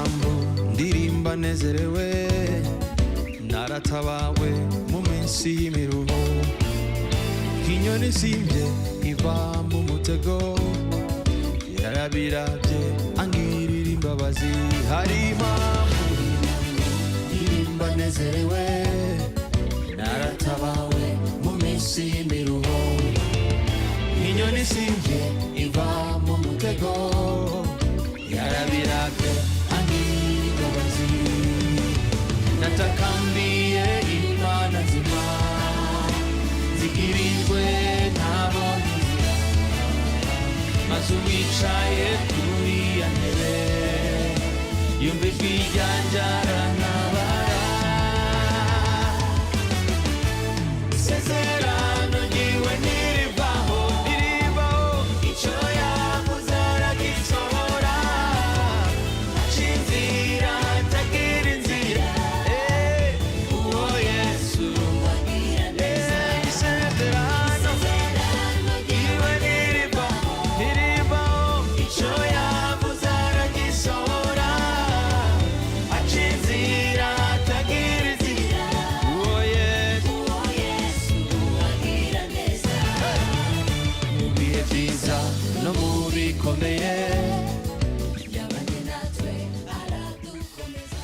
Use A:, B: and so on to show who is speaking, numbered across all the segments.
A: impamvu ndirimba nezerewe, naratabawe mu minsi y'imiruho, nk'inyoni isimbye iva mu mutego, yarabirabye angirira imbabazi. Hari impamvu ndirimba nezerewe, naratabawe mu minsi y'imiruho, nk'inyoni isimbye iva mu mutego, yarabirabye angirira imbabazi. Natakambiye Imana nzima, zigirijwe ntabonye inzira, maze uwicaye kuri ya ntebe yumva ijwi ryanjye arantabara. Isezerano ryiwe ntirivaho, icyo yavuze aragisohora, aca inzira hatagira inzira. Uwo Yesu agira neza. Isezerano ryiwe ntirivaho, icyo yavuze aragisohora, aca inzira hatagira inzira. Uwo Yesu agira neza. Mu bihe byiza no mu bikomeye, yabanye natwe aradukomeza.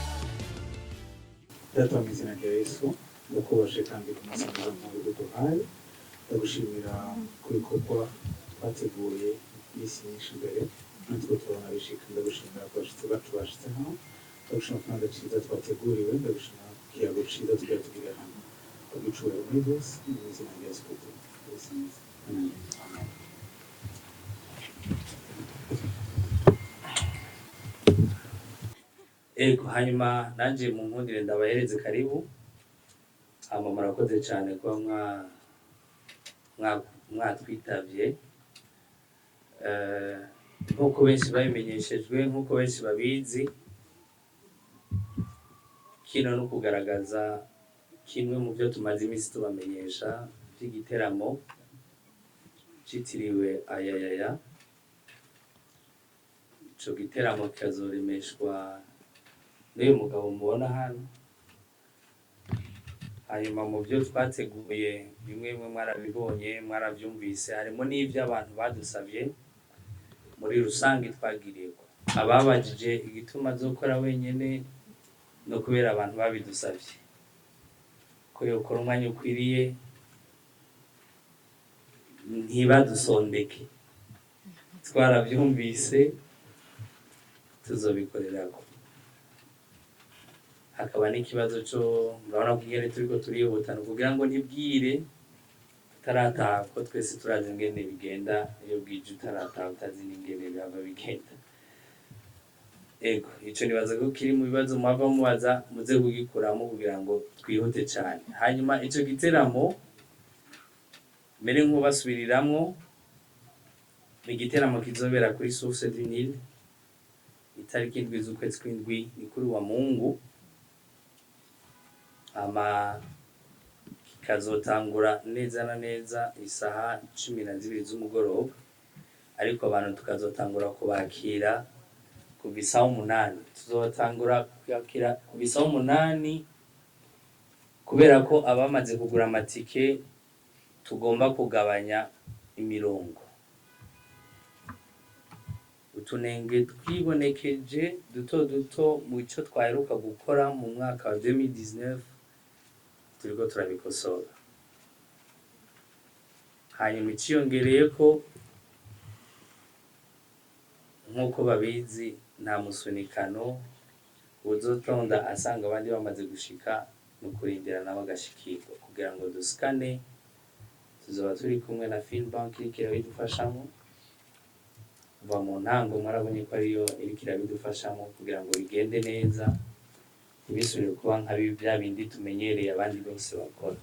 B: Data mu izina rya Yesu, ndakubashe kandi ku masaha mu duhaye, ndagushimira ku bikorwa twateguye iminsi myinshi imbere, natwe turabona bishika. Ndagushimira ku bashitsi bacu bashitse hano, ndagushimira ku kibanza cyiza twateguriwe, ndagushimira ku kiyago cyiza tugiye tugirira hamwe, ndagucurira muri byose mu izina rya Yesu Kristo. Amen.
C: Hanyuma nanje mu nkundire ndabahereze karibu. Murakoze cyane kuba mwatwitavye. Nk'uko benshi babimenyeshejwe, nk'uko benshi babizi, kino no kugaragaza kimwe mu byo tumaze iminsi tubamenyesha by'igiteramo citiriwe Ayayaya. Ico giteramo kikazoremeshwa n'uyu mugabo mubona hano. Hanyuma mu byo twateguye, bimwe mwarabibonye, mwarabyumvise, harimo n'ibyo abantu badusabye. Muri rusange twagiriye ko ababajije igituma azokora wenyene no kubera abantu babidusabye ko yokora umwanya ukwiriye, ntibadusondeke. Twarabyumvise, tuzobikorerako. Hakaba n'ikibazo cyo murabona ko ingene turiko turihutana kugira ngo ntibwire tutarataha, ko twese turazi ingene bigenda iyo bwije utarataha, utazi n'ingene bihava bigenda. Ico nibaza ko kiri mu bibazo mwava mubaza, muze kugikuramo kugira ngo twihute cyane. Hanyuma ico giteramo mbere nk'ubasubiriramwo, ni igiteramo kizobera kuri Source du Nil itariki 7 z'ukwezi kw'indwi, ni kuri wa Mungu. Kikazotangura neza na neza isaha 12 z'umugoroba, ariko abantu tukazotangura kubakira kuva isaha 8. Tuzotangura kwakira kuva isaha 8 kubera ko abamaze kugura amatike tugomba kugabanya imirongo. Utunenge twibonekeje duto duto mu cyo twaheruka gukora mu mwaka wa 2019 turiko turabikosora. Hanyuma iciyongereye ko nk'uko babizi, nta musunikano, uzotonda asanga abandi bamaze gushika no kurindira nabo agashikirwa kugira ngo dusikane. Tuzoba turi kumwe na Finbank iriko irabidufashamo kuva mu ntango. Mwarabonye ko ariyo iriko irabidufashamo kugira ngo bigende neza, ntibisubire kuba nka bya bindi tumenyereye abandi bose bakora.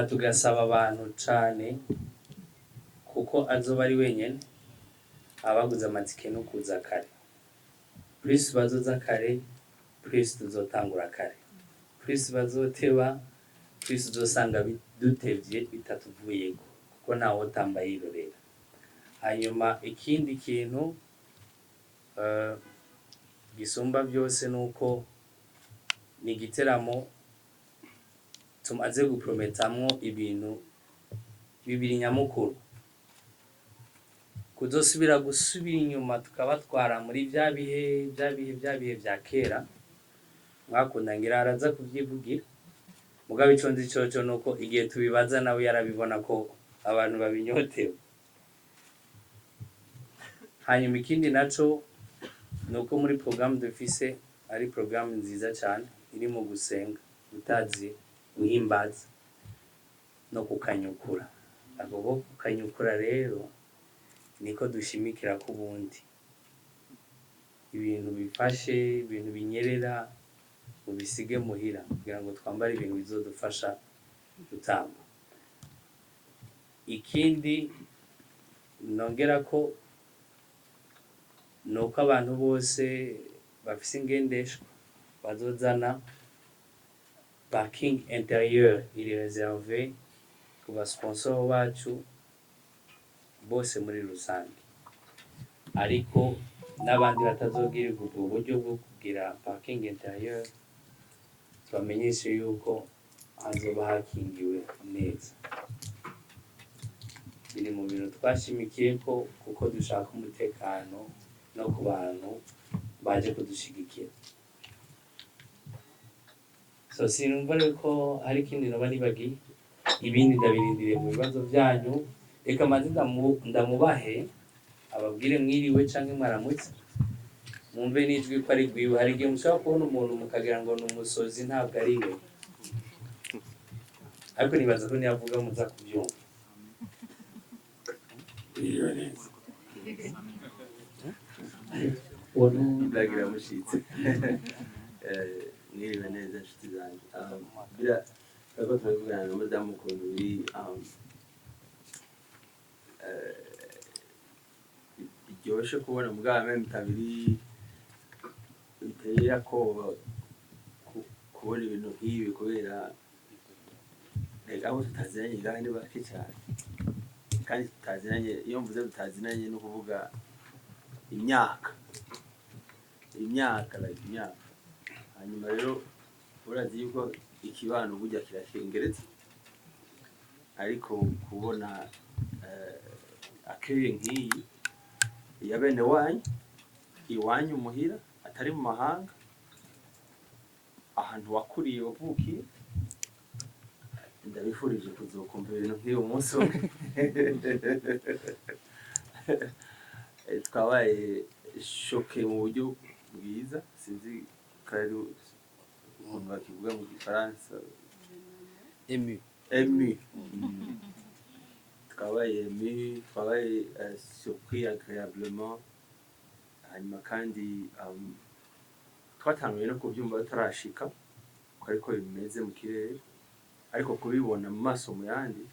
C: Tugasaba abantu cane, kuko azoba ari wenyene, abaguze amatike no kuza kare. Plus bazoza kare, plus tuzotangura kare. Plus bazoteba, plus uzosanga dutevye bitatuvuyeko, kuko nawe utambaye irorera. Hanyuma ikindi kintu, gisumba byose nuko ni igiteramo tumaze guprometamwo ibintu bibiri nyamukuru, kuzosubira gusubira inyuma tukabatwara muri bya bihe bya kera mwakunda ngira araza kubyivugira, mugabo ico nzi coco nuko igihe tubibaza nawe yarabibona ko abantu babinyotewe. Hanyuma ikindi naco nuko muri programme dufise ari programme nziza cyane iri mu gusenga, utazi guhimbaza no kukanyukura. Ako ko kukanyukura rero niko dushimikira ku bundi, ibintu bifashe, ibintu binyerera ubisige muhira kugira ngo twambare ibintu bizodufasha gutamba. Ikindi nongera ko nuko abantu bose bafise ingendeshwa bazozana parking intérieur iri réservé ku ba sponsor bacu bose muri rusange, ariko n'abandi batazogirirwa ubwo buryo bwo kugira parking intérieur tubamenyeshe yuko hazoba hakingiwe neza. Biri mu bintu twashimikiye ko kuko dushaka umutekano no ku bantu baje kudushigikira. So sinumva rero ko hari ikindi noba nibagiye, ibindi ndabirindiriye mu bibazo byanyu. Reka maze ndamubahe ababwire mwiriwe canke mwaramutse, mwumve n'ijwi ko ari rwiwe. Hari igihe mushobora kubona umuntu mukagira ngo ni umusozi, ntabwo ari we, ariko nibaza ko niyavuga muza kubyumva. Mwiriwe neza.
D: Ndagira mushitse. Mwiriwe neza nshuti zanjye. Bira ko turabivugana na madamu ukuntu biri biryoshe kubona mugabo meme kabiri biteye akoba kubona ibintu nk'ibi kubera abo tutaziranye ngaha ni bake cyane, kandi tutaziranye. Iyo mvuze tutazinanye no kuvuga imyaka. Hanyuma rero urazi yuko ikibano burya kirashengeretse, ariko kubona akeye nk'iyi ya bene wanyu iwanyu muhira atari mu mahanga, ahantu wakuriye wavukiye, ndabifurije kuzokumva ibintu nk'iyo munsi umwe. Twabaye shoke mu buryo bwiza, sinzi kari umuntu bakivuga mu gifaransa, ému. Twabaye ému, twabaye surpris agréablement. Hanyuma kandi twatanguye no kubyumva bitarashika ko ariko bimeze mu kirere, ariko kubibona mu maso mu yandi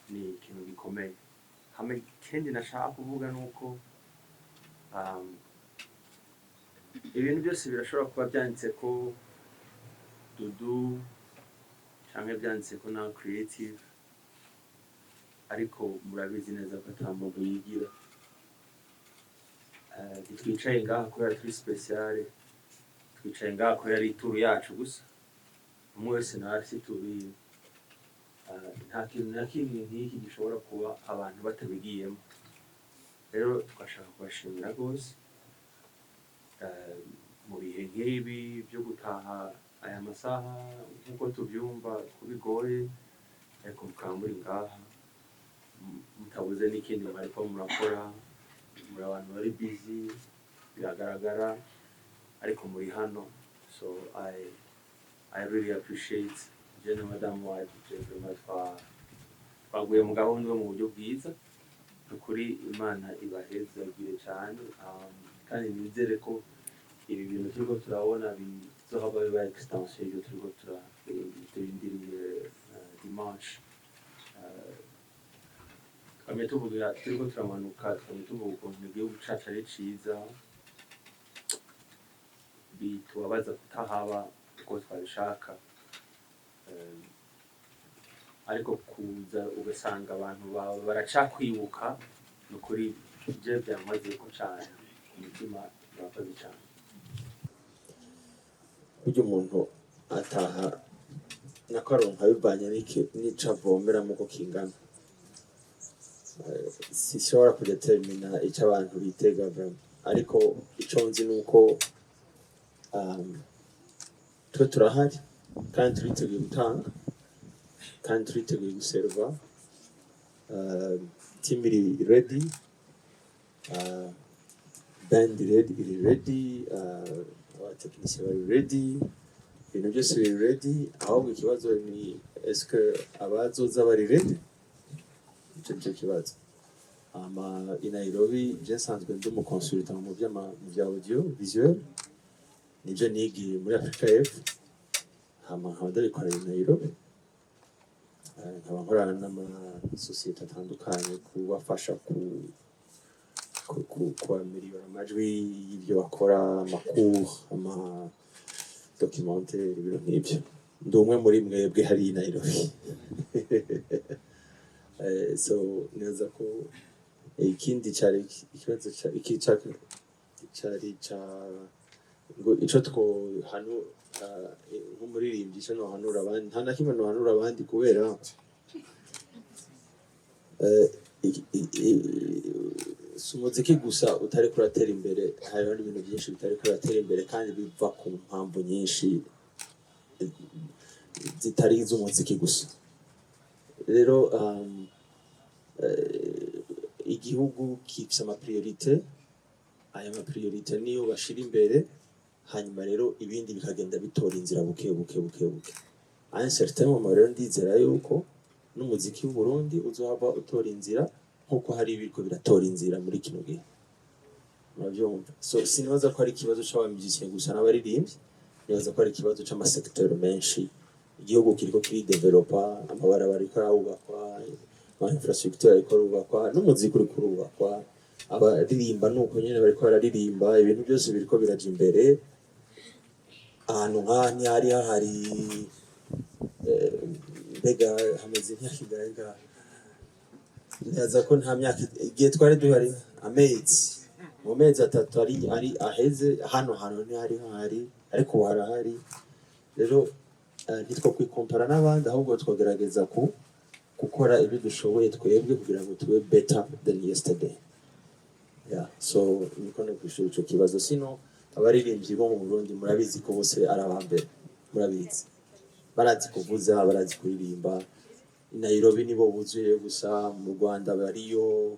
D: ni ikintu gikomeye. Hamwe ikindi nashaka kuvuga nuko ibintu byose birashobora kuba byanditse ko Dudu cyangwa byanditse ko na creative, ariko murabizi neza ko ata muntu yigira. Twicaye ngaha kubera turi speciale, twicaye ngaha kubera ari ituru yacu gusa, umwe wese nawe afite ituru yiwe. Nta kintu na kimwe nk'iki gishobora kuba abantu batabigiyemo. Rero twashaka kubashimira rwose mu bihe nk'ibi byo gutaha aya masaha nk'uko tubyumva ko bigoye, ariko mukaba muri ngaha mutabuze n'ikindi mwariko murakora, muri abantu bari busy biragaragara, ariko muri hano. So I really appreciate je na madamu wacu twaguye mu gahunda mu buryo bwiza. Ukuri Imana ibahezagire cyane, kandi nizere ko ibi bintu turiko turabona bizohava biba extension y'ibyo turiko turindiriye dimanche. Twamye tuvuga turiko turamanuka, twamye tuvuga ukuntu igihugu cacu ari ciza, bitubabaza kutahaba uko twabishaka, ariko kuza ugasanga abantu baracakwibuka, nukuri je byamaze ko cyane umutima
B: murakoze cyane.
E: burya umuntu ataha nako aronka bivanye n'ico avomeramo uko kingana. Sishobora kudetermina ico abantu bitega vraiment, ariko ico nzi nuko twe turahari kandi turiteguye gutanga kandi turiteguye guserva. Team iri ready, band iri ready, abatekinisiye bari ready, ibintu byose biri ready. Ahubwo ikibazo ni eske abazoza bari ready, icyo kibazo. I Nairobi je nsanzwe ndi umuconsultant mu bya audio visuel, nibyo nigiye muri Africa y'Epfo, nkaba ndabikorera i Nairobi. Nkaba nkorana n'amasosiyete atandukanye kubafasha kubameliyora amajwi y'ibyo bakora, amakuru, documentaire, ibintu nk'ibyo. Ndi umwe muri mwebwe hari i Nairobi. So neza ko ikindi cyari ikibazo cyari ngo ico hano nk'umuririmbyi cyo nohanura abandi, nta na kimwe nohanura abandi kubera si umuziki gusa utari kuratera imbere, hariho n'ibintu byinshi bitari kuratera imbere kandi biva ku mpamvu nyinshi zitari iz'umuziki gusa. Rero igihugu kifise amapriorite, aya mapriorite niyo bashira imbere, hanyuma rero ibindi bikagenda bitora inzira buke. À un certain moment rero ndizera yuko n'umuziki w'u Burundi uzohava utora inzira nkuko hari ibiriko biratora inzira muri kino gihe. Murabyumva? So sinibaza ko ari ikibazo c'abamuziki gusa n'abaririmbyi, nibaza ko ari ikibazo c'amasekiteri menshi. Igihugu kiriko kiridevelopa, amabarabara ariko arubakwa, infrastructure ariko arubakwa, n'umuziki uriko urubakwa, abaririmba nuko nyene bariko bararirimba, ibintu byose biriko biraja imbere. Ahantu nk'aha hari hahari mbega hamaze imyaka ingahe? Ndaza ko nta myaka igihe twari duhari amezi mu mezi 3 ari aheze, hano ntihari hahari, ariko harahari. Rero nitwo kwikompara n'abandi, ahubwo twagerageza gukora ibyo dushoboye twebwe kugira ngo tube better than yesterday. So niko no kwishura ico kibazo. Sino abaririmbyi bo mu Burundi murabizi ko bose ari abambere, murabizi, barazi kuvuza, barazi kuririmba. I Nairobi nibo buzuye gusa, mu Rwanda bariyo,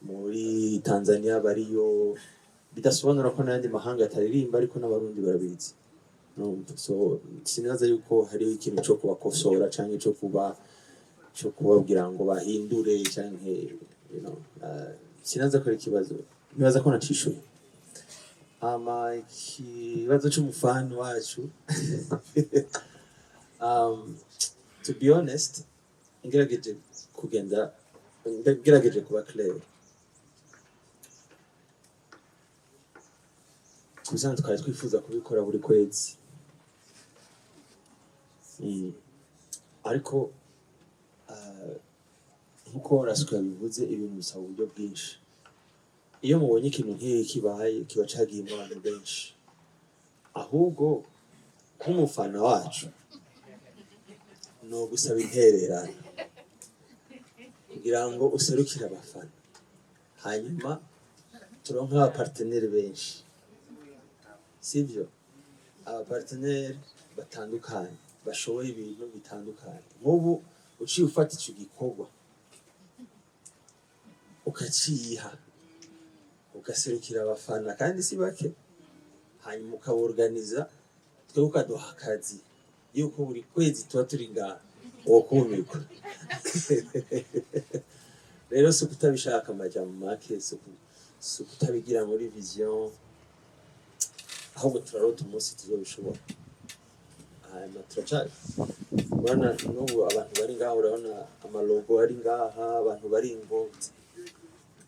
E: muri Tanzania bariyo, bidasobanura ko n'andi mahanga ataririmba, ariko n'abarundi barabizi. So sinaza yuko hari ikintu cyo kubakosora cyangwa cyo kubabwira ngo bahindure cyangwa sinaza ko ari ikibazo. Nibaza ko nacishuye ikibazo cy'umufani wacu. To be honest, ngerageje kuba clear. Kusanzwe twari twifuza kubikora buri kwezi, ariko nkuko Rasco yabivuze, ibintu bisaba uburyo bwinshi. Iyo mubonye ikintu nk'iki kibaye, kiba cagiye mu bantu benshi, ahubwo nk'umufana wacu no gusaba intererano kugira ngo userukire abafana, hanyuma turonka abaparteneri benshi, sivyo? Abaparteneri batandukanye bashoboye ibintu bitandukanye. Nk'ubu uciye ufata ico gikorwa ukaciha, ugaserukira abafana kandi si bake, hanyuma ukaborganiza, twe ukaduha akazi yuko buri kwezi tuba turi ngaha, wokumirwa. Rero si kutabishaka amajambo make, si kutabigira muri vision, ahubwo turarota umunsi tuzobishobora. Hanyuma turacari bana n'ubu abantu bari ngaha, urabona amalogo ari ngaha, abantu bari involved.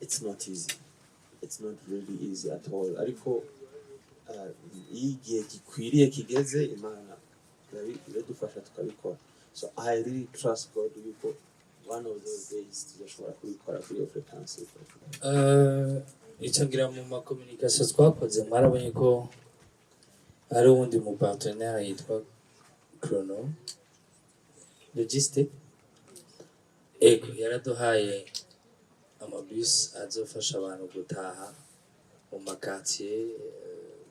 E: It's not easy. It's not really easy at all. Ariko igihe gikwiriye kigeze, Imana iradufasha tukabikora. So I really trust God yuko one of those days tuzashobora kubikora kuri iyo frequency.
F: icyo ngira mu makominikasiyo twakoze mwarabonye ko hari uwundi mu partenaire yitwa Chrono Logistic ego yaraduhaye amabisi azofasha abantu gutaha mu makartier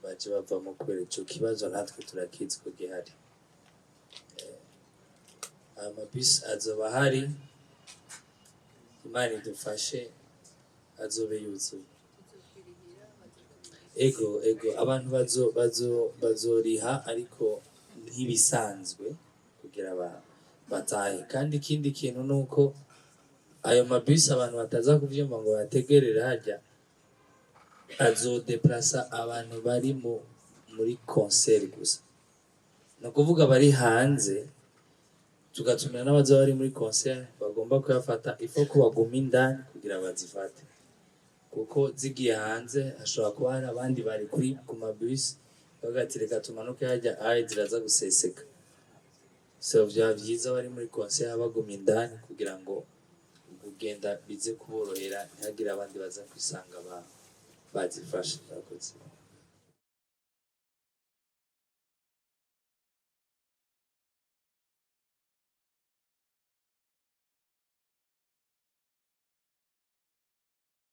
F: baje bavamo kubera ico kibazo natwe turakizi ko gihari amabisi azoba hari Imana idufashe azobe yuzuye ego abantu bazoriha ariko ntibisanzwe kugira batahe kandi ikindi kintu nuko ayo mabisi abantu bataza kuvyumva ngo bategerere harya azodeplasa abantu bari muri concert gusa no kuvuga bari hanze tugatumira n'abaza bari muri concert bagomba kuyafata ifo ko baguma indani kugira bazifate kuko zigiye hanze hashobora kuba hari abandi bari kuri ku mabisi bagati reka tumanuke hajya ahe ziraza guseseka so vya vyiza bari muri concert baguma indani kugira ngo kugenda bize kuborohera ntihagire abandi baza kwisanga bazifashe.